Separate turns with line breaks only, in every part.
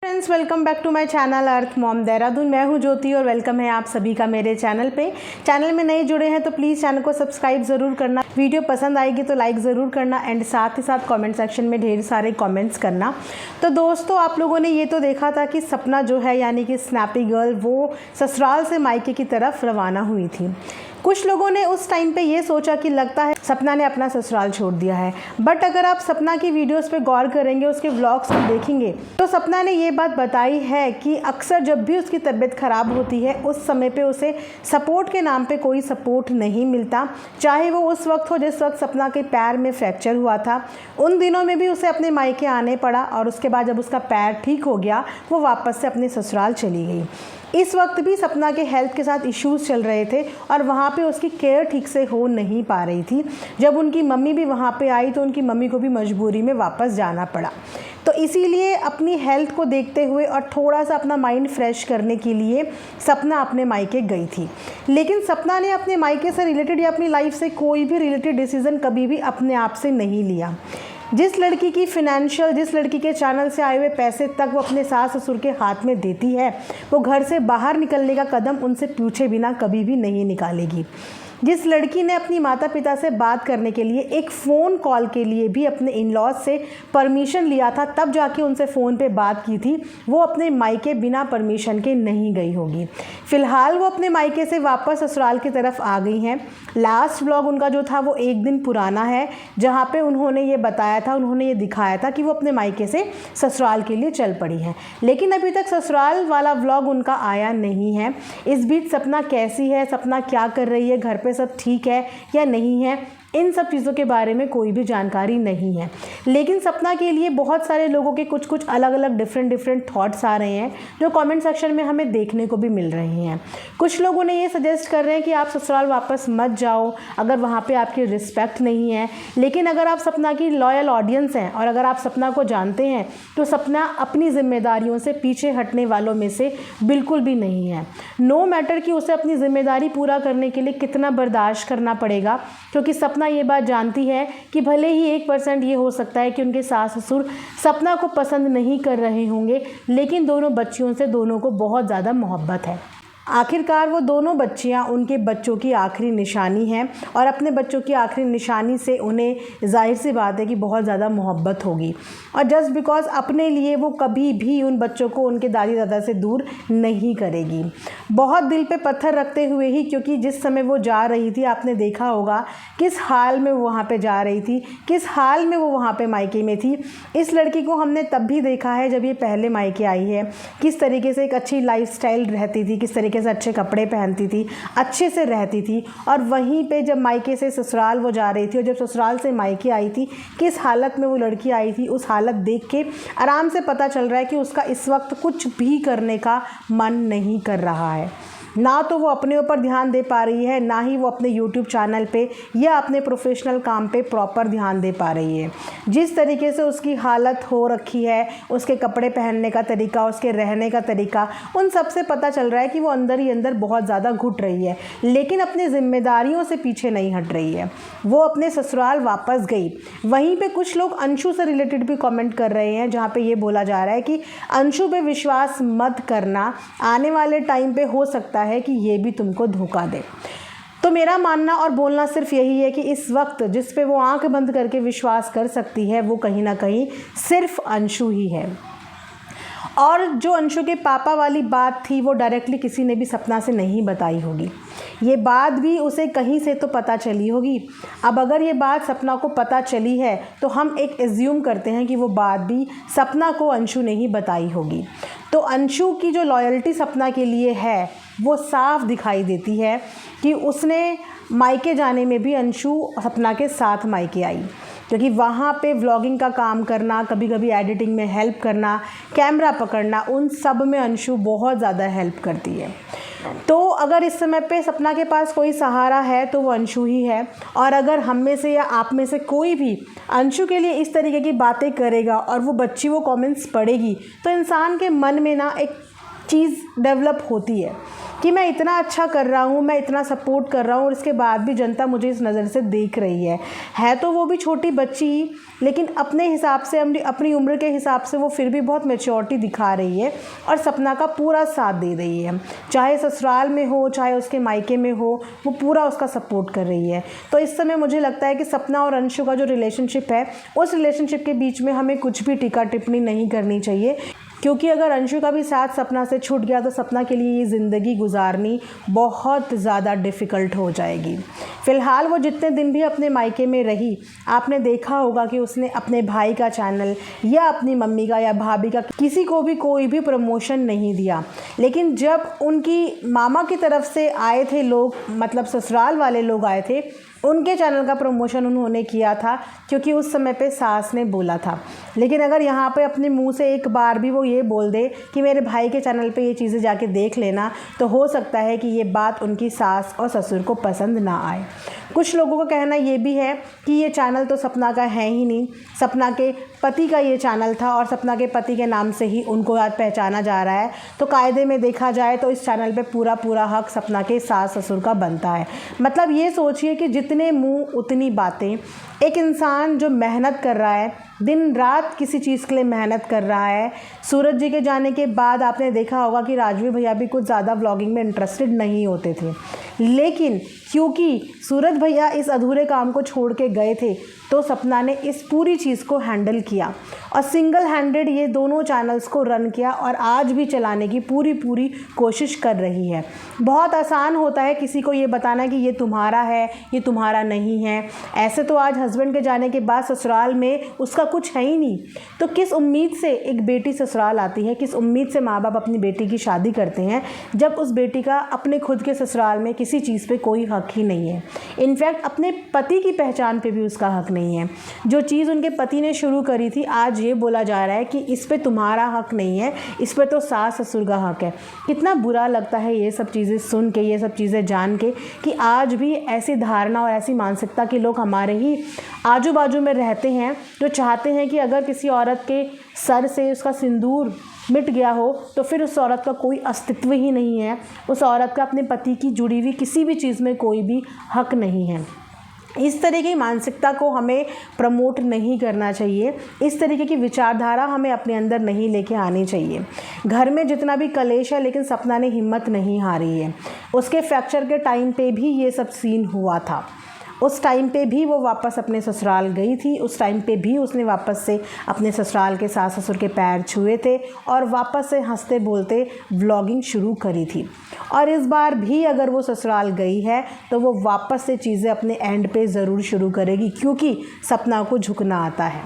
Friends, welcome back to my channel Earth Mom Dehradun. मैं हूं ज्योति और वेलकम है आप सभी का मेरे चैनल पे। चैनल में नए जुड़े हैं तो प्लीज़ चैनल को सब्सक्राइब ज़रूर करना, वीडियो पसंद आएगी तो लाइक ज़रूर करना एंड साथ ही साथ कमेंट सेक्शन में ढेर सारे कमेंट्स करना। तो दोस्तों, आप लोगों ने ये तो देखा था कि सपना जो है यानी कि स्नैपी गर्ल वो ससुराल से मायके की तरफ रवाना हुई थी। कुछ लोगों ने उस टाइम पे ये सोचा कि लगता है सपना ने अपना ससुराल छोड़ दिया है, बट अगर आप सपना की वीडियोस पे गौर करेंगे, उसके व्लॉग्स को देखेंगे तो सपना ने ये बात बताई है कि अक्सर जब भी उसकी तबीयत ख़राब होती है उस समय पे उसे सपोर्ट के नाम पे कोई सपोर्ट नहीं मिलता। चाहे वो उस वक्त हो जिस वक्त सपना के पैर में फ्रैक्चर हुआ था, उन दिनों में भी उसे अपने मायके आने पड़ा और उसके बाद जब उसका पैर ठीक हो गया वो वापस से अपने ससुराल चली गई। इस वक्त भी सपना के हेल्थ के साथ इश्यूज़ चल रहे थे और वहाँ पे उसकी केयर ठीक से हो नहीं पा रही थी। जब उनकी मम्मी भी वहाँ पे आई तो उनकी मम्मी को भी मजबूरी में वापस जाना पड़ा। तो इसीलिए अपनी हेल्थ को देखते हुए और थोड़ा सा अपना माइंड फ्रेश करने के लिए सपना अपने मायके गई थी। लेकिन सपना ने अपने मायके से रिलेटेड या अपनी लाइफ से कोई भी रिलेटेड डिसीज़न कभी भी अपने आप से नहीं लिया। जिस लड़की की फिनेंशियल, जिस लड़की के चैनल से आए हुए पैसे तक वो अपने सास ससुर के हाथ में देती है, वो घर से बाहर निकलने का कदम उनसे पूछे बिना कभी भी नहीं निकालेगी। जिस लड़की ने अपनी माता पिता से बात करने के लिए एक फ़ोन कॉल के लिए भी अपने इन लॉज से परमिशन लिया था, तब जाके उनसे फ़ोन पे बात की थी, वो अपने मायके बिना परमिशन के नहीं गई होगी। फ़िलहाल वो अपने मायके से वापस ससुराल की तरफ आ गई हैं। लास्ट व्लॉग उनका जो था वो एक दिन पुराना है, जहाँ पे उन्होंने ये बताया था, उन्होंने ये दिखाया था कि वो अपने मायके से ससुराल के लिए चल पड़ी हैं। लेकिन अभी तक ससुराल वाला व्लॉग उनका आया नहीं है। इस बीच सपना कैसी है, सपना क्या कर रही है, घर पे सब ठीक है या नहीं है, इन सब चीज़ों के बारे में कोई भी जानकारी नहीं है। लेकिन सपना के लिए बहुत सारे लोगों के कुछ अलग अलग डिफरेंट थॉट्स आ रहे हैं जो कमेंट सेक्शन में हमें देखने को भी मिल रहे हैं। कुछ लोगों ने ये सजेस्ट कर रहे हैं कि आप ससुराल वापस मत जाओ अगर वहाँ पे आपकी रिस्पेक्ट नहीं है। लेकिन अगर आप सपना की लॉयल ऑडियंस हैं और अगर आप सपना को जानते हैं तो सपना अपनी जिम्मेदारियों से पीछे हटने वालों में से बिल्कुल भी नहीं है। नो मैटर कि उसे अपनी जिम्मेदारी पूरा करने के लिए कितना बर्दाश्त करना पड़ेगा, क्योंकि सपना ये बात जानती है कि भले ही 1% ये हो सकता है कि उनके सास ससुर सपना को पसंद नहीं कर रहे होंगे, लेकिन दोनों बच्चियों से दोनों को बहुत ज़्यादा मोहब्बत है। आखिरकार वो दोनों बच्चियां उनके बच्चों की आखिरी निशानी हैं और अपने बच्चों की आखिरी निशानी से उन्हें जाहिर सी बात है कि बहुत ज़्यादा मोहब्बत होगी। और जस्ट बिकॉज अपने लिए वो कभी भी उन बच्चों को उनके दादी दादा से दूर नहीं करेगी। बहुत दिल पे पत्थर रखते हुए ही, क्योंकि जिस समय वो जा रही थी आपने देखा होगा किस हाल में वो वहाँ पर जा रही थी, किस हाल में वो वहाँ पर मायके में थी। इस लड़की को हमने तब भी देखा है जब ये पहले मायके आई है, किस तरीके से एक अच्छी लाइफस्टाइल रहती थी, किस तरीके से अच्छे कपड़े पहनती थी, अच्छे से रहती थी। और वहीं पे जब मायके से ससुराल वो जा रही थी और जब ससुराल से मायके आई थी, किस हालत में वो लड़की आई थी, उस हालत देख के आराम से पता चल रहा है कि उसका इस वक्त कुछ भी करने का मन नहीं कर रहा है। ना तो वो अपने ऊपर ध्यान दे पा रही है, ना ही वो अपने YouTube चैनल पे या अपने प्रोफेशनल काम पे प्रॉपर ध्यान दे पा रही है। जिस तरीके से उसकी हालत हो रखी है, उसके कपड़े पहनने का तरीका, उसके रहने का तरीका, उन सब से पता चल रहा है कि वो अंदर ही अंदर बहुत ज़्यादा घुट रही है, लेकिन अपनी जिम्मेदारियों से पीछे नहीं हट रही है। वो अपने ससुराल वापस गई। वहीं पर कुछ लोग अंशु से रिलेटेड भी कॉमेंट कर रहे हैं, जहाँ पर ये बोला जा रहा है कि अंशु पे विश्वास मत करना, आने वाले टाइम पर हो सकता है कि ये भी तुमको धोखा दे। तो मेरा मानना और बोलना सिर्फ यही है कि इस वक्त जिस पे वो आंख बंद करके विश्वास कर सकती है वो कहीं ना कहीं सिर्फ अंशु ही है। और जो अंशु के पापा वाली बात थी वो डायरेक्टली किसी ने भी सपना से नहीं बताई होगी। ये बात भी उसे कहीं से तो पता चली होगी। अब अगर ये बात सपना को पता चली है तो हम एक एज्यूम करते हैं कि वो बात भी सपना को अंशु ने ही बताई होगी। तो अंशु की जो लॉयल्टी सपना के लिए है वो साफ दिखाई देती है कि उसने मायके जाने में भी अंशु सपना के साथ मायके आई, क्योंकि वहाँ पे व्लॉगिंग का काम करना, कभी कभी एडिटिंग में हेल्प करना, कैमरा पकड़ना, उन सब में अंशु बहुत ज़्यादा हेल्प करती है। तो अगर इस समय पे सपना के पास कोई सहारा है तो वो अंशु ही है। और अगर हम में से या आप में से कोई भी अंशु के लिए इस तरीके की बातें करेगा और वो बच्ची वो कमेंट्स पढ़ेगी तो इंसान के मन में ना एक चीज़ डेवलप होती है कि मैं इतना अच्छा कर रहा हूँ, मैं इतना सपोर्ट कर रहा हूँ और इसके बाद भी जनता मुझे इस नज़र से देख रही है तो वो भी छोटी बच्ची, लेकिन अपने हिसाब से, अपनी उम्र के हिसाब से वो फिर भी बहुत मैच्योरिटी दिखा रही है और सपना का पूरा साथ दे रही है। चाहे ससुराल में हो, चाहे उसके मायके में हो, वो पूरा उसका सपोर्ट कर रही है। तो इस समय मुझे लगता है कि सपना और अंशु का जो रिलेशनशिप है, उस रिलेशनशिप के बीच में हमें कुछ भी टीका टिप्पणी नहीं करनी चाहिए, क्योंकि अगर अंशु का भी साथ सपना से छूट गया तो सपना के लिए ये ज़िंदगी गुजारनी बहुत ज़्यादा डिफ़िकल्ट हो जाएगी। फ़िलहाल वो जितने दिन भी अपने मायके में रही, आपने देखा होगा कि उसने अपने भाई का चैनल या अपनी मम्मी का या भाभी का किसी को भी कोई भी प्रमोशन नहीं दिया। लेकिन जब उनकी मामा की तरफ से आए थे लोग, मतलब ससुराल वाले लोग आए थे, उनके चैनल का प्रमोशन उन्होंने किया था, क्योंकि उस समय पे सास ने बोला था। लेकिन अगर यहाँ पे अपने मुंह से एक बार भी वो ये बोल दे कि मेरे भाई के चैनल पे ये चीज़ें जाके देख लेना, तो हो सकता है कि ये बात उनकी सास और ससुर को पसंद ना आए। कुछ लोगों का कहना ये भी है कि ये चैनल तो सपना का है ही नहीं, सपना के पति का ये चैनल था और सपना के पति के नाम से ही उनको आज पहचाना जा रहा है। तो कायदे में देखा जाए तो इस चैनल पे पूरा हक सपना के सास ससुर का बनता है। मतलब ये सोचिए कि जितने मुंह उतनी बातें। एक इंसान जो मेहनत कर रहा है, दिन रात किसी चीज़ के लिए मेहनत कर रहा है। सूरज जी के जाने के बाद आपने देखा होगा कि राजवीर भैया भी कुछ ज़्यादा व्लॉगिंग में इंटरेस्टेड नहीं होते थे, लेकिन क्योंकि सूरज भैया इस अधूरे काम को छोड़ के गए थे, तो सपना ने इस पूरी चीज़ को हैंडल किया और सिंगल हैंडेड ये दोनों चैनल्स को रन किया और आज भी चलाने की पूरी कोशिश कर रही है। बहुत आसान होता है किसी को ये बताना कि ये तुम्हारा है, ये तुम्हारा नहीं है। ऐसे तो आज हस्बैंड के जाने के बाद ससुराल में उसका कुछ है ही नहीं, तो किस उम्मीद से एक बेटी ससुराल आती है, किस उम्मीद से माँ बाप अपनी बेटी की शादी करते हैं, जब उस बेटी का अपने खुद के ससुराल में किसी चीज़ पे कोई हक ही नहीं है। इनफैक्ट अपने पति की पहचान पे भी उसका हक नहीं है। जो चीज़ उनके पति ने शुरू करी थी, आज ये बोला जा रहा है कि इस पे तुम्हारा हक नहीं है, इस पे तो सास ससुर का हक है। कितना बुरा लगता है ये सब चीज़ें सुन के, ये सब चीज़ें जान के कि आज भी ऐसी धारणा और ऐसी मानसिकता के लोग हमारे ही आजू बाजू में रहते हैं, जो चाहते हैं कि अगर किसी औरत के सर से उसका सिंदूर मिट गया हो तो फिर उस औरत का कोई अस्तित्व ही नहीं है, उस औरत का अपने पति की जुड़ी हुई किसी भी चीज़ में कोई भी हक नहीं है। इस तरह की मानसिकता को हमें प्रमोट नहीं करना चाहिए, इस तरीके की विचारधारा हमें अपने अंदर नहीं लेके आनी चाहिए। घर में जितना भी कलेश है, लेकिन सपना ने हिम्मत नहीं हारी है। उसके फ्रैक्चर के टाइम पे भी ये सब सीन हुआ था, उस टाइम पे भी वो वापस अपने ससुराल गई थी, उस टाइम पे भी उसने वापस से अपने ससुराल के सास ससुर के पैर छुए थे और वापस से हंसते बोलते व्लॉगिंग शुरू करी थी। और इस बार भी अगर वो ससुराल गई है तो वो वापस से चीज़ें अपने एंड पे ज़रूर शुरू करेगी, क्योंकि सपना को झुकना आता है,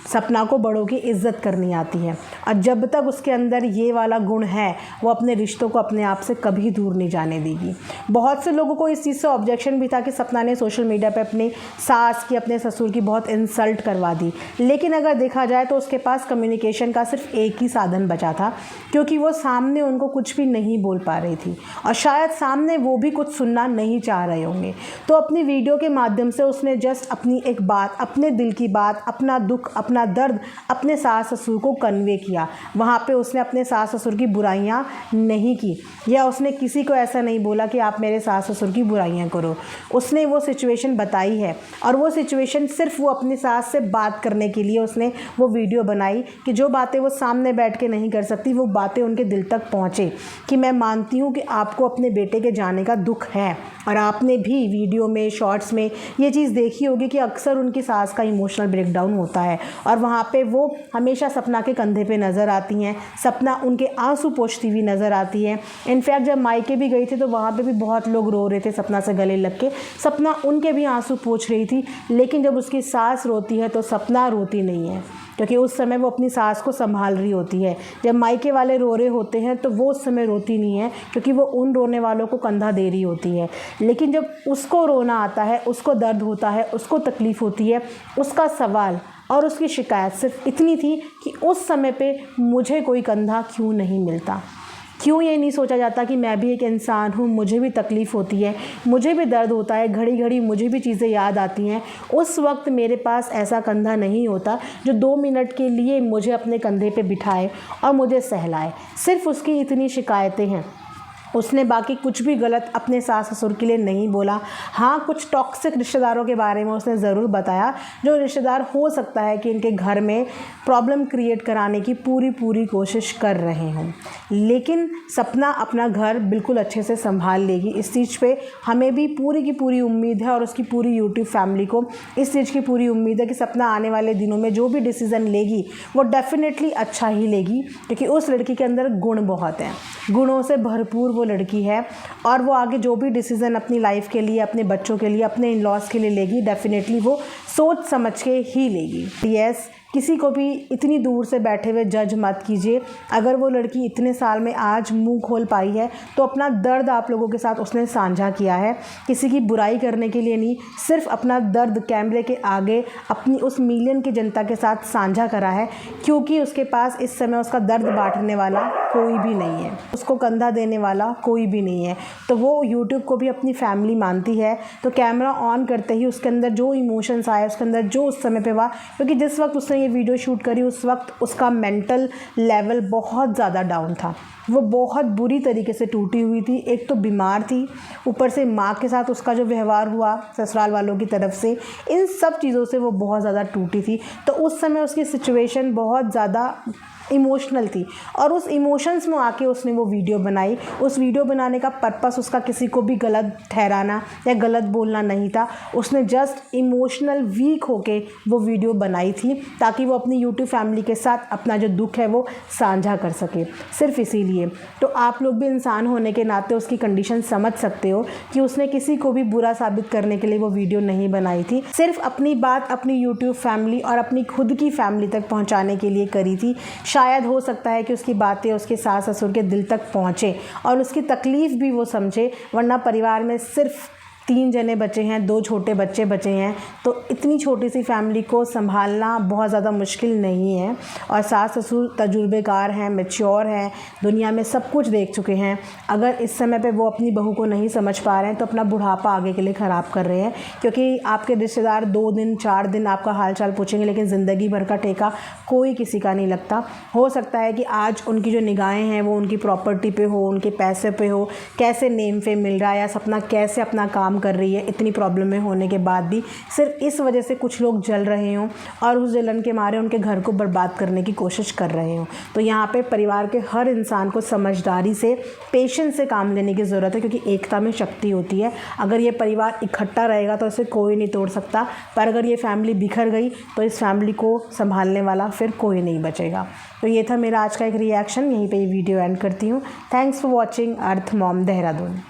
सपना को बड़ों की इज्जत करनी आती है। और जब तक उसके अंदर ये वाला गुण है, वो अपने रिश्तों को अपने आप से कभी दूर नहीं जाने देगी। बहुत से लोगों को इस चीज़ से ऑब्जेक्शन भी था कि सपना ने सोशल मीडिया पे अपनी सास की, अपने ससुर की बहुत इंसल्ट करवा दी, लेकिन अगर देखा जाए तो उसके पास कम्युनिकेशन का सिर्फ एक ही साधन बचा था, क्योंकि वो सामने उनको कुछ भी नहीं बोल पा रही थी और शायद सामने वो भी कुछ सुनना नहीं चाह रहे होंगे। तो अपनी वीडियो के माध्यम से उसने जस्ट अपनी एक बात, अपने दिल की बात, अपना दुख, अपना दर्द अपने सास ससुर को कन्वे किया। वहाँ पे उसने अपने सास ससुर की बुराइयाँ नहीं की, या उसने किसी को ऐसा नहीं बोला कि आप मेरे सास ससुर की बुराइयाँ करो। उसने वो सिचुएशन बताई है और वो सिचुएशन सिर्फ वो अपनी सास से बात करने के लिए उसने वो वीडियो बनाई कि जो बातें वो सामने बैठ के नहीं कर सकती, वो बातें उनके दिल तक पहुँचे कि मैं मानती हूँ कि आपको अपने बेटे के जाने का दुख है। और आपने भी वीडियो में, शॉर्ट्स में ये चीज़ देखी होगी कि अक्सर उनकी सास का इमोशनल ब्रेकडाउन होता है और वहाँ पे वो हमेशा सपना के कंधे पे नज़र आती हैं, सपना उनके आंसू पोंछती हुई नज़र आती है। इनफैक्ट जब मायके भी गई थी तो वहाँ पे भी बहुत लोग रो रहे थे सपना से गले लग के, सपना उनके भी आंसू पोंछ रही थी। लेकिन जब उसकी सास रोती है तो सपना रोती नहीं है, क्योंकि उस समय वो अपनी सास को संभाल रही होती है। जब मायके वाले रो रहे होते हैं तो वो उस समय रोती नहीं है, क्योंकि वो उन रोने वालों को कंधा दे रही होती है। लेकिन जब उसको रोना आता है, उसको दर्द होता है, उसको तकलीफ़ होती है, उसका सवाल और उसकी शिकायत सिर्फ इतनी थी कि उस समय पे मुझे कोई कंधा क्यों नहीं मिलता। क्यों ये नहीं सोचा जाता कि मैं भी एक इंसान हूँ, मुझे भी तकलीफ़ होती है, मुझे भी दर्द होता है, घड़ी घड़ी मुझे भी चीज़ें याद आती हैं। उस वक्त मेरे पास ऐसा कंधा नहीं होता जो 2 मिनट के लिए मुझे अपने कंधे पे बिठाए और मुझे सहलाए। सिर्फ उसकी इतनी शिकायतें हैं। उसने बाकी कुछ भी गलत अपने सास ससुर के लिए नहीं बोला। हाँ, कुछ टॉक्सिक रिश्तेदारों के बारे में उसने ज़रूर बताया, जो रिश्तेदार हो सकता है कि इनके घर में प्रॉब्लम क्रिएट कराने की पूरी कोशिश कर रहे हों। लेकिन सपना अपना घर बिल्कुल अच्छे से संभाल लेगी। इस चीज़ पे हमें भी पूरी की पूरी उम्मीद है और उसकी पूरी यूट्यूब फैमिली को इस चीज़ की पूरी उम्मीद है कि सपना आने वाले दिनों में जो भी डिसीज़न लेगी वो डेफिनेटली अच्छा ही लेगी, क्योंकि उस लड़की के अंदर गुण बहुत हैं, गुणों से भरपूर वो लड़की है। और वो आगे जो भी डिसीज़न अपनी लाइफ के लिए, अपने बच्चों के लिए, अपने इन लॉज के लिए लेगी, डेफिनेटली वो सोच समझ के ही लेगी। यस, किसी को भी इतनी दूर से बैठे हुए जज मत कीजिए। अगर वो लड़की इतने साल में आज मुंह खोल पाई है तो अपना दर्द आप लोगों के साथ उसने साझा किया है, किसी की बुराई करने के लिए नहीं, सिर्फ अपना दर्द कैमरे के आगे अपनी उस मिलियन की जनता के साथ साझा करा है, क्योंकि उसके पास इस समय उसका दर्द बांटने वाला कोई भी नहीं है, उसको कंधा देने वाला कोई भी नहीं है। तो वो यूट्यूब को भी अपनी फैमिली मानती है। तो कैमरा ऑन करते ही उसके अंदर जो इमोशंस आए, उसके अंदर जो उस समय पे हुआ, क्योंकि जिस वक्त उसने ये वीडियो शूट करी उस वक्त उसका मेंटल लेवल बहुत ज़्यादा डाउन था। वो बहुत बुरी तरीके से टूटी हुई थी। एक तो बीमार थी, ऊपर से माँ के साथ उसका जो व्यवहार हुआ ससुराल वालों की तरफ से, इन सब चीज़ों से वो बहुत ज़्यादा टूटी थी। तो उस समय उसकी सिचुएशन बहुत ज़्यादा इमोशनल थी और उस इमोशंस में आके उसने वो वीडियो बनाई। उस वीडियो बनाने का पर्पस उसका किसी को भी गलत ठहराना या गलत बोलना नहीं था। उसने जस्ट इमोशनल वीक होके वो वीडियो बनाई थी ताकि वो अपनी यूट्यूब फैमिली के साथ अपना जो दुख है वो साझा कर सके, सिर्फ इसीलिए। तो आप लोग भी इंसान होने के नाते उसकी कंडीशन समझ सकते हो कि उसने किसी को भी बुरा साबित करने के लिए वो वीडियो नहीं बनाई थी, सिर्फ अपनी बात अपनी यूट्यूब फैमिली और अपनी खुद की फैमिली तक पहुंचाने के लिए करी थी। शायद हो सकता है कि उसकी बातें उसके सास ससुर के दिल तक पहुँचे और उसकी तकलीफ़ भी वो समझे, वरना परिवार में सिर्फ 3 जने बचे हैं, 2 छोटे बच्चे बचे हैं, तो इतनी छोटी सी फैमिली को संभालना बहुत ज़्यादा मुश्किल नहीं है। और सास ससुर तजुर्बेकार हैं, मैच्योर हैं, दुनिया में सब कुछ देख चुके हैं। अगर इस समय पे वो अपनी बहू को नहीं समझ पा रहे हैं तो अपना बुढ़ापा आगे के लिए ख़राब कर रहे हैं, क्योंकि आपके रिश्तेदार 2 दिन 4 दिन आपका हाल चाल पूछेंगे, लेकिन ज़िंदगी भर का ठेका कोई किसी का नहीं लगता। हो सकता है कि आज उनकी जो निगाहें हैं वो उनकी प्रॉपर्टी पे हो, उनके पैसे पे हो, कैसे नेम फेम मिल रहा है या सपना कैसे अपना काम कर रही है, इतनी प्रॉब्लम में होने के बाद भी सिर्फ इस वजह से कुछ लोग जल रहे हों और उस जलन के मारे उनके घर को बर्बाद करने की कोशिश कर रहे हों। तो यहाँ पे परिवार के हर इंसान को समझदारी से, पेशेंस से काम लेने की ज़रूरत है, क्योंकि एकता में शक्ति होती है। अगर ये परिवार इकट्ठा रहेगा तो इसे कोई नहीं तोड़ सकता, पर अगर ये फैमिली बिखर गई तो इस फैमिली को संभालने वाला फिर कोई नहीं बचेगा। तो ये था मेरा आज का एक रिएक्शन। यहीं पर ये वीडियो एंड करती हूँ। Thanks for watching earth Mom Dehradun.